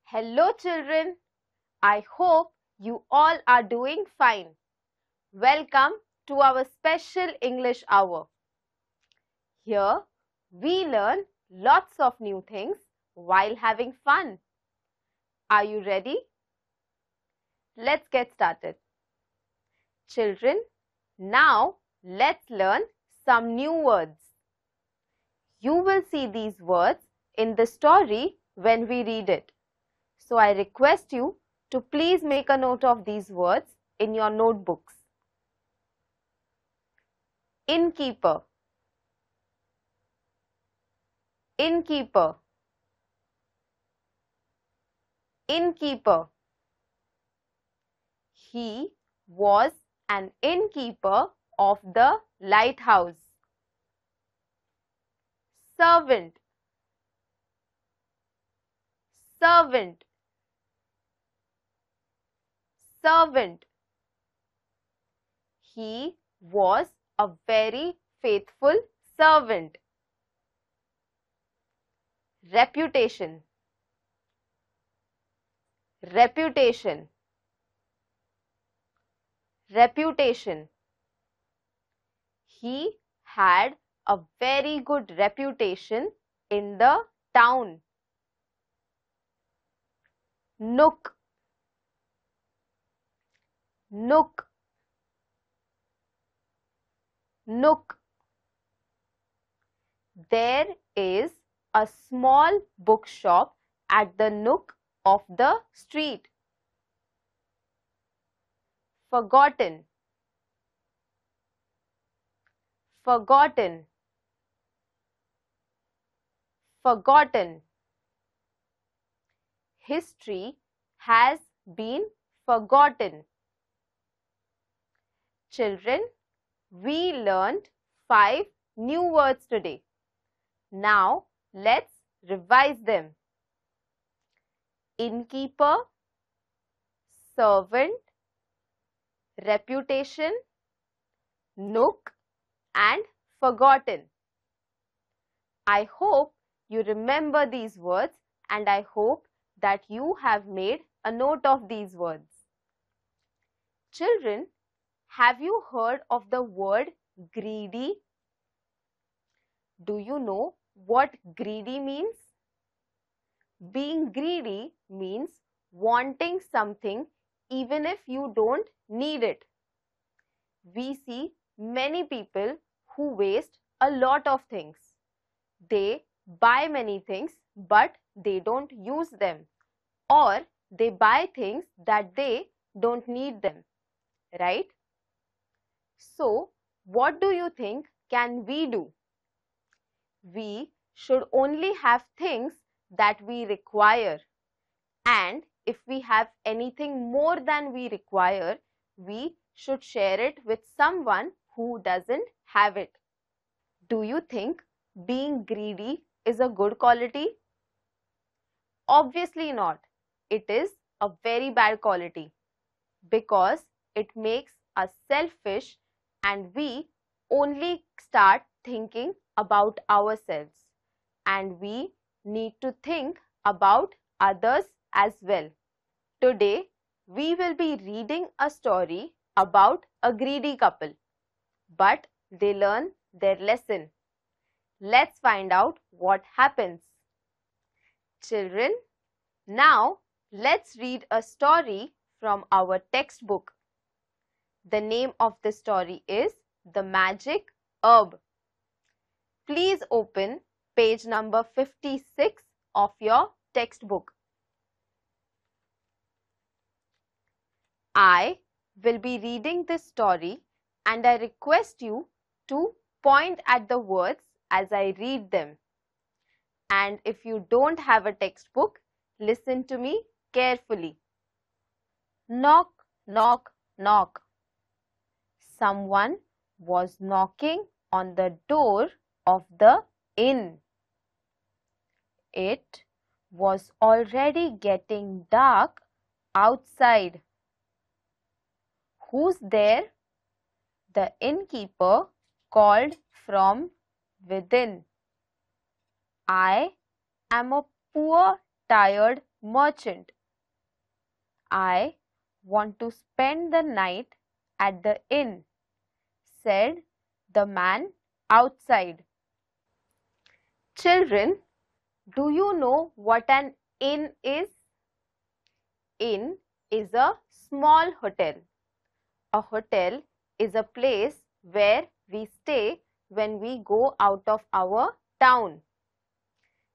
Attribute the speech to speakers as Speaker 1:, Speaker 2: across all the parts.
Speaker 1: Hello children, I hope you all are doing fine. Welcome to our special English hour. Here we learn lots of new things while having fun. Are you ready? Let's get started. Children, now let's learn some new words. You will see these words in the story when we read it. So I request you to please make a note of these words in your notebooks. Innkeeper, innkeeper, innkeeper. He was an innkeeper of the lighthouse. Servant, servant, servant. He was a very faithful servant. Reputation, reputation, reputation. He had a very good reputation in the town. Nook, nook, nook. There is a small bookshop at the nook of the street. Forgotten, forgotten, forgotten. History has been forgotten. Children, we learned 5 new words today. Now, let's revise them. Innkeeper, servant, reputation, nook, and forgotten. I hope you remember these words and I hope that you have made a note of these words. Children, have you heard of the word greedy? Do you know what greedy means? Being greedy means wanting something even if you don't need it. We see many people who waste a lot of things. They buy many things but they don't use them, or they buy things that they don't need them, right? So, what do you think can we do? We should only have things that we require, and if we have anything more than we require, we should share it with someone who doesn't have it. Do you think being greedy is a good quality? Obviously not. It is a very bad quality because it makes us selfish and we only start thinking about ourselves, and we need to think about others as well. Today, we will be reading a story about a greedy couple, but they learn their lesson. Let's find out what happens. Children, now let's read a story from our textbook. The name of the story is The Magic Herb. Please open page number 56 of your textbook. I will be reading this story and I request you to point at the words as I read them. And if you don't have a textbook, listen to me carefully. Knock, knock, knock. Someone was knocking on the door of the inn. It was already getting dark outside. Who's there? The innkeeper called from within. I am a poor, tired merchant. I want to spend the night at the inn, said the man outside. Children, do you know what an inn is? Inn is a small hotel. A hotel is a place where we stay when we go out of our town.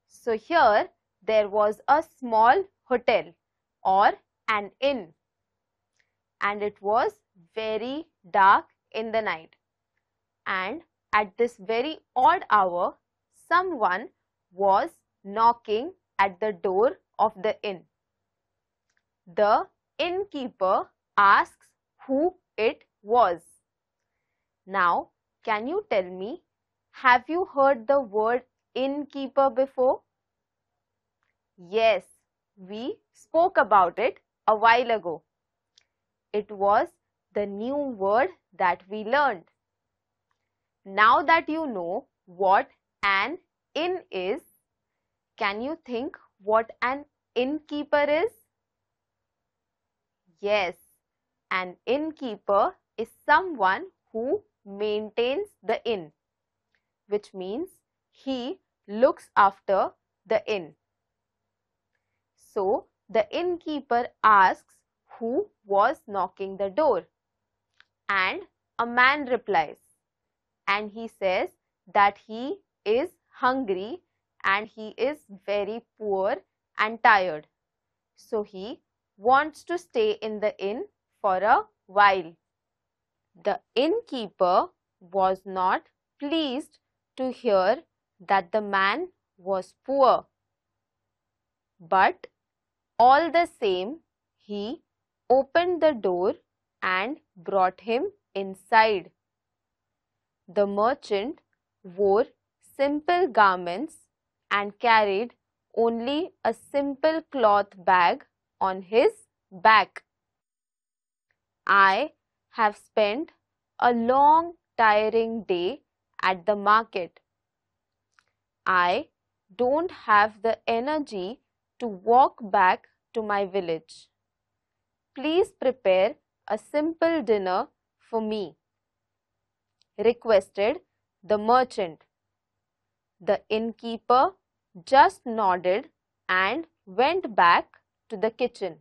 Speaker 1: So here there was a small hotel or an inn, and it was very dark in the night. And at this very odd hour, someone was knocking at the door of the inn. The innkeeper asks who it was. Now, can you tell me, have you heard the word innkeeper before? Yes, we spoke about it a while ago. It was the new word that we learned. Now that you know what an inn is, can you think what an innkeeper is? Yes, an innkeeper is someone who maintains the inn, which means he looks after the inn. So, the innkeeper asks who was knocking the door, and a man replies, and he says that he is hungry and he is very poor and tired. So, he wants to stay in the inn for a while. The innkeeper was not pleased to hear that the man was poor, but all the same, he opened the door and brought him inside. The merchant wore simple garments and carried only a simple cloth bag on his back. I have spent a long, tiring day at the market. I don't have the energy to walk back to my village. Please prepare a simple dinner for me, requested the merchant. The innkeeper just nodded and went back to the kitchen.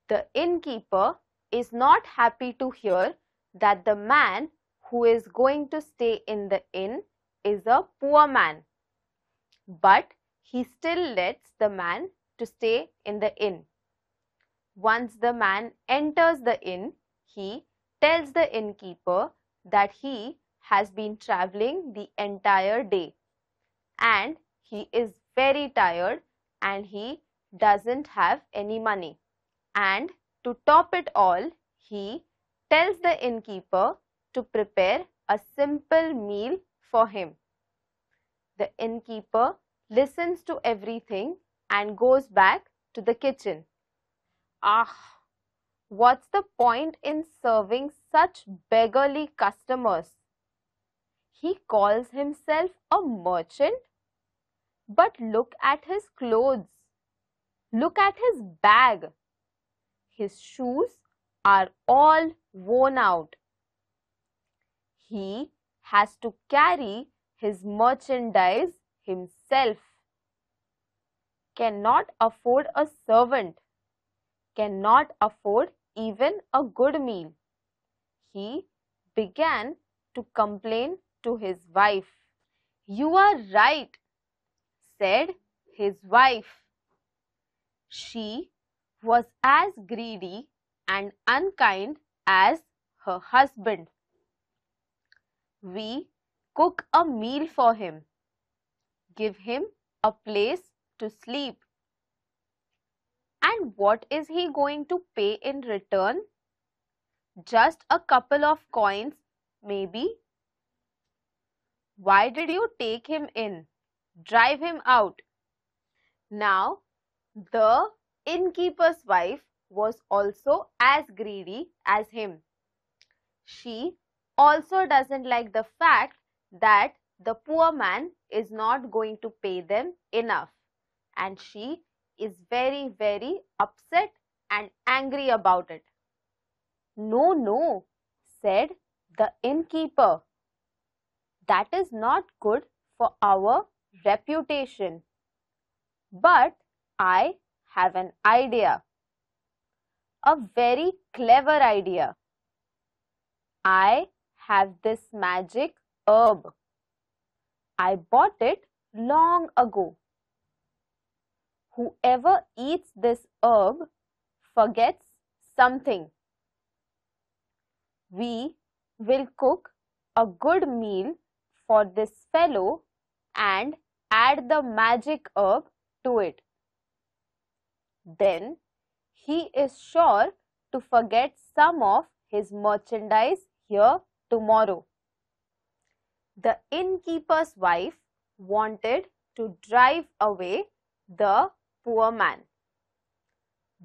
Speaker 1: The innkeeper is not happy to hear that the man who is going to stay in the inn is a poor man, but he still lets the man to stay in the inn. Once the man enters the inn, he tells the innkeeper that he has been traveling the entire day and he is very tired and he doesn't have any money. And to top it all, he tells the innkeeper to prepare a simple meal for him. The innkeeper listens to everything and goes back to the kitchen. Ah, what's the point in serving such beggarly customers? He calls himself a merchant, but look at his clothes. Look at his bag. His shoes are all worn out. He has to carry his merchandise himself. Cannot afford a servant. Cannot afford even a good meal. He began to complain to his wife. "You are right," said his wife. She was as greedy and unkind as her husband. "We cook a meal for him, give him a place to sleep, and And what is he going to pay in return? Just a couple of coins, maybe. Why did you take him in? Drive him out. Now, the innkeeper's wife was also as greedy as him. She also doesn't like the fact that the poor man is not going to pay them enough, and she is very, very upset and angry about it. No, no, said the innkeeper. That is not good for our reputation. But I have an idea. A very clever idea. I have this magic herb. I bought it long ago. Whoever eats this herb forgets something. We will cook a good meal for this fellow and add the magic herb to it. Then he is sure to forget some of his merchandise here tomorrow. The innkeeper's wife wanted to drive away the poor man.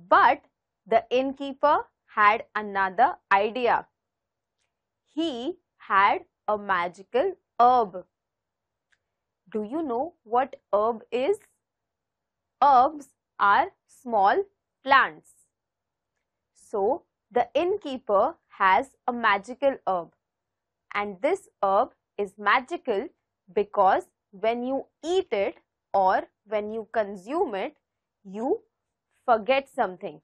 Speaker 1: But the innkeeper had another idea. He had a magical herb. Do you know what herb is? Herbs are small plants. So, the innkeeper has a magical herb, and this herb is magical because when you eat it or when you consume it, you forget something.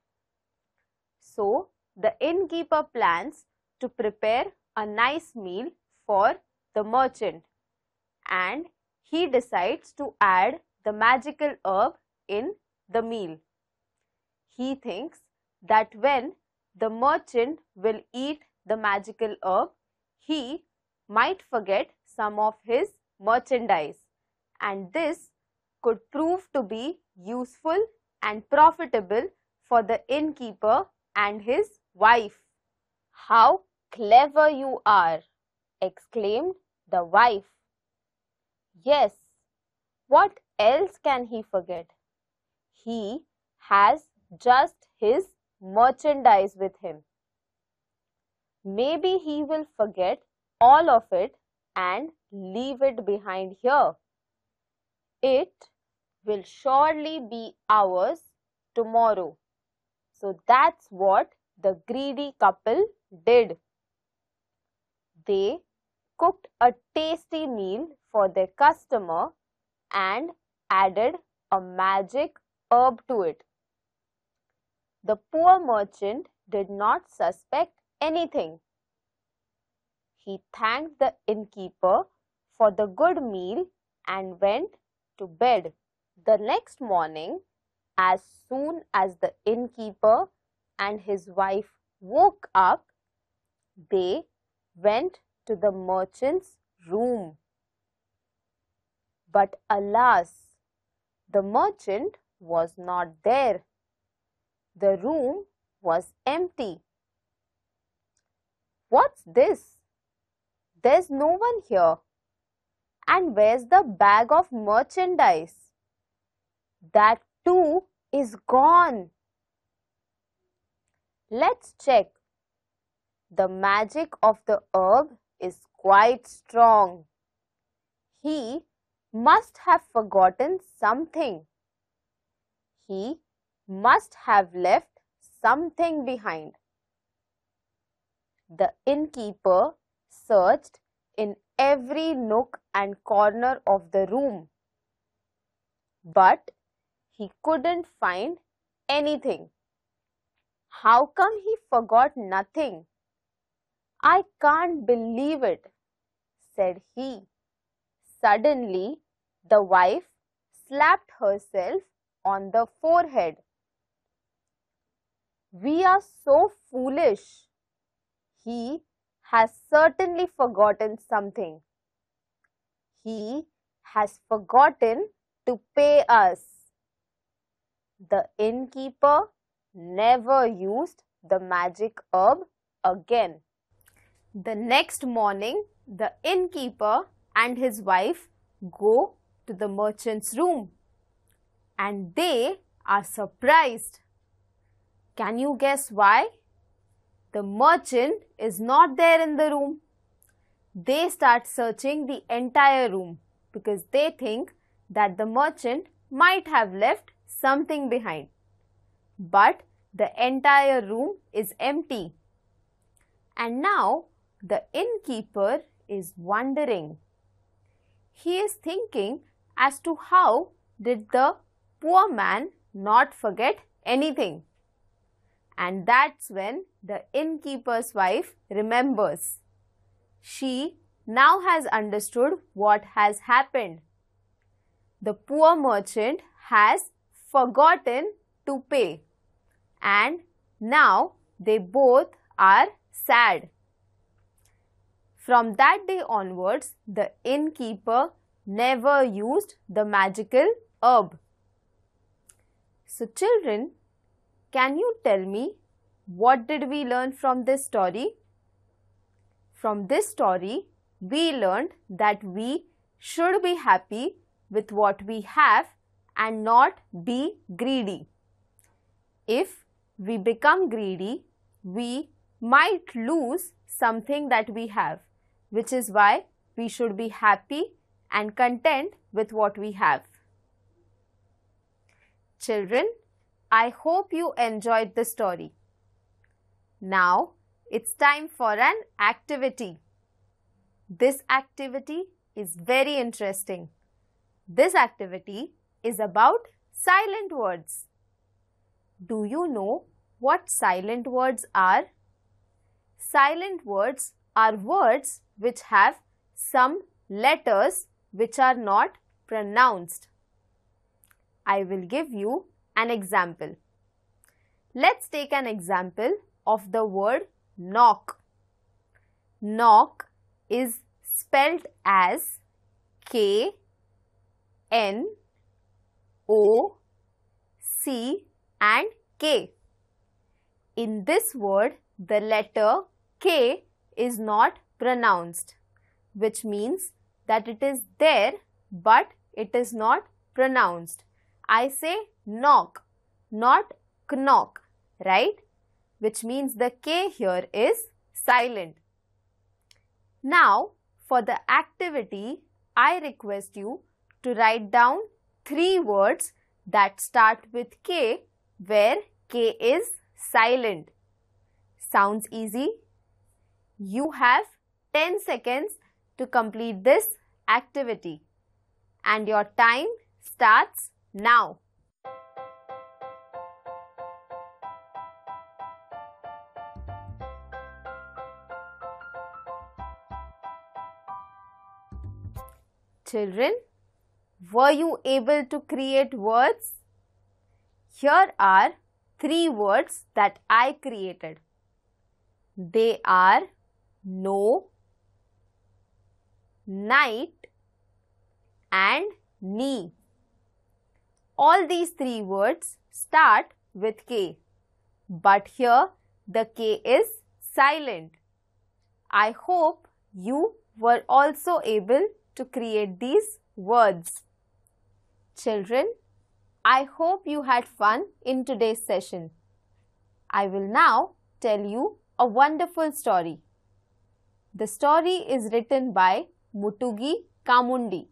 Speaker 1: So, the innkeeper plans to prepare a nice meal for the merchant, and he decides to add the magical herb in the meal. He thinks that when the merchant will eat the magical herb, he might forget some of his merchandise, and this could prove to be useful and profitable for the innkeeper and his wife. How clever you are, exclaimed the wife. Yes, what else can he forget? He has just his merchandise with him. Maybe he will forget all of it and leave it behind here. It will surely be ours tomorrow. So that's what the greedy couple did. They cooked a tasty meal for their customer and added a magic herb to it. The poor merchant did not suspect anything. He thanked the innkeeper for the good meal and went to bed. The next morning, as soon as the innkeeper and his wife woke up, they went to the merchant's room. But alas, the merchant was not there. The room was empty. What's this? There's no one here. And where's the bag of merchandise? That too is gone. Let's check. The magic of the herb is quite strong. He must have forgotten something. He must have left something behind. The innkeeper searched in every nook and corner of the room, but he couldn't find anything. How come he forgot nothing? I can't believe it, said he. Suddenly, the wife slapped herself on the forehead. We are so foolish. He has certainly forgotten something. He has forgotten to pay us. The innkeeper never used the magic herb again. The next morning, the innkeeper and his wife go to the merchant's room and they are surprised. Can you guess why? The merchant is not there in the room. They start searching the entire room because they think that the merchant might have left something behind. But the entire room is empty. And now the innkeeper is wondering. He is thinking as to how did the poor man not forget anything. And that's when the innkeeper's wife remembers. She now has understood what has happened. The poor merchant has forgotten to pay, and now they both are sad. From that day onwards, the innkeeper never used the magical herb. So children, can you tell me what did we learn from this story? From this story, we learned that we should be happy with what we have and not be greedy. If we become greedy, we might lose something that we have, which is why we should be happy and content with what we have. Children, I hope you enjoyed the story. Now, it's time for an activity. This activity is very interesting. This activity is about silent words. Do you know what silent words are? Silent words are words which have some letters which are not pronounced. I will give you an example. Let's take an example of the word knock. Knock is spelled as K N O C and K. In this word, the letter K is not pronounced, which means that it is there but it is not pronounced. I say knock, not knock, right? Which means the K here is silent. Now, for the activity, I request you to write down 3 words that start with K where K is silent. Sounds easy? You have 10 seconds to complete this activity and your time starts now. Children, were you able to create words? Here are 3 words that I created. They are no, night and knee. All these 3 words start with K, but here the K is silent. I hope you were also able to create these words. Children, I hope you had fun in today's session. I will now tell you a wonderful story. The story is written by Mutugi Kamundi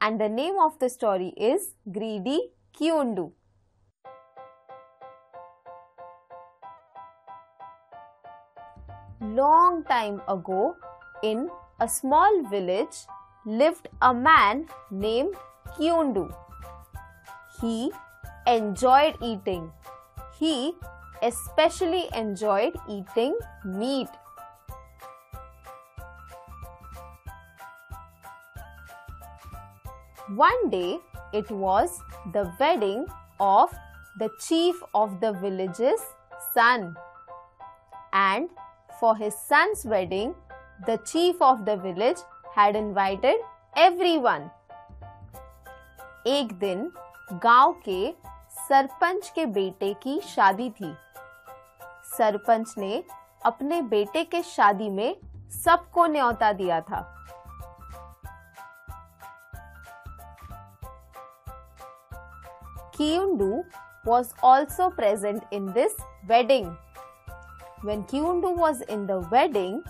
Speaker 1: and the name of the story is Greedy Kiyundu. Long time ago, in a small village, lived a man named Kiyundu. He enjoyed eating. He especially enjoyed eating meat. One day, it was the wedding of the chief of the village's son. And for his son's wedding, the chief of the village had invited everyone. एक दिन गांव के सरपंच के बेटे की शादी थी। सरपंच ने अपने बेटे के शादी में सबको न्योता दिया था। Kyundu was also present in this wedding. When Kyundu was in the wedding,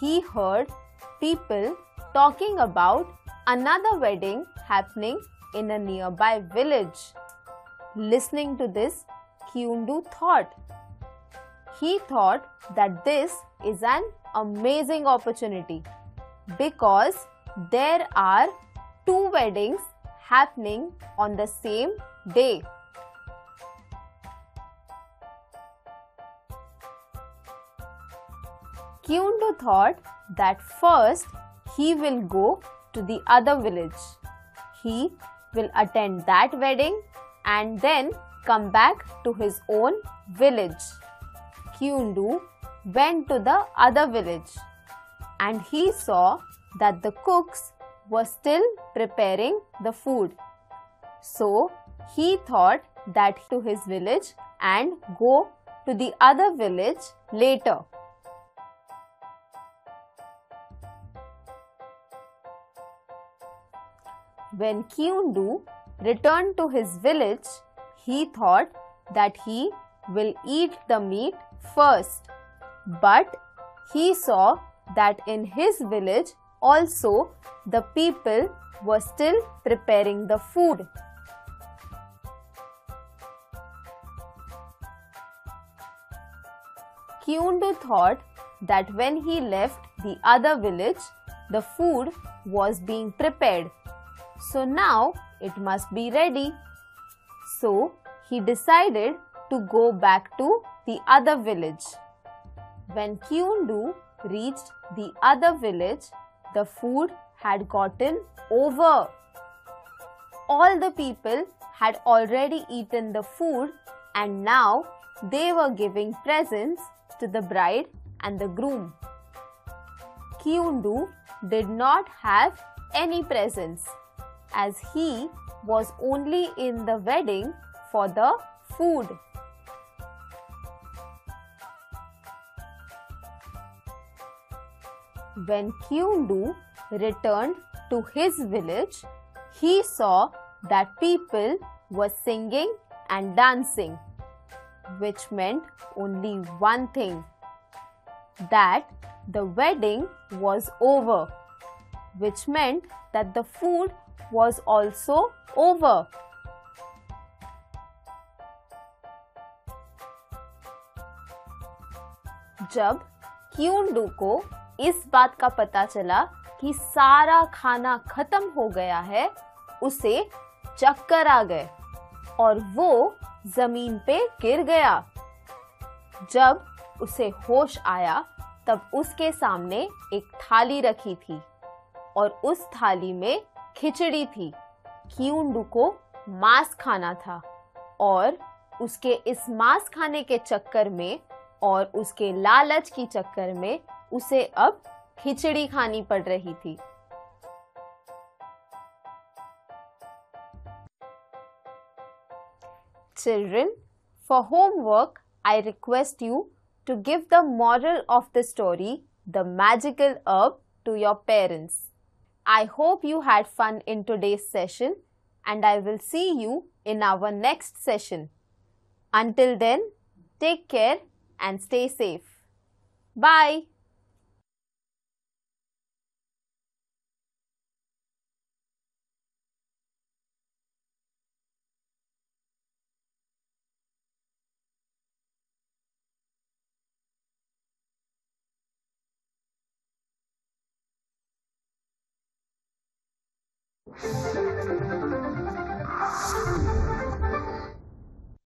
Speaker 1: he heard people talking about another wedding happening in a nearby village. Listening to this, Kyundu thought. He thought that this is an amazing opportunity because there are two weddings happening on the same day. Kyundu thought that first he will go to the other village. He will attend that wedding and then come back to his own village. Kyundu went to the other village and he saw that the cooks were still preparing the food. So he thought that to his village and go to the other village later. When Kyundu returned to his village, he thought that he will eat the meat first. But he saw that in his village also the people were still preparing the food. Kyundu thought that when he left the other village, the food was being prepared. So now it must be ready. So he decided to go back to the other village. When Kyundu reached the other village, the food had gotten over. All the people had already eaten the food and now they were giving presents to the bride and the groom. Kyundu did not have any presents as he was only in the wedding for the food. When Kyundu returned to his village, he saw that people were singing and dancing, which meant only one thing, that the wedding was over, which meant that the food was also over. जब क्यूंडू को इस बात का पता चला कि सारा खाना खत्म हो गया है, उसे चक्कर आ गए और वो जमीन पे गिर गया। जब उसे होश आया तब उसके सामने एक थाली रखी थी और उस थाली में खिचड़ी थी। क्यूंडू को मांस खाना था और उसके इस मांस खाने के चक्कर में और उसके लालच की चक्कर में उसे अब खिचड़ी खानी पड़ रही थी। Children, for homework, I request you to give the moral of the story, The Magical Herb, to your parents. I hope you had fun in today's session and I will see you in our next session. Until then, take care and stay safe. Bye.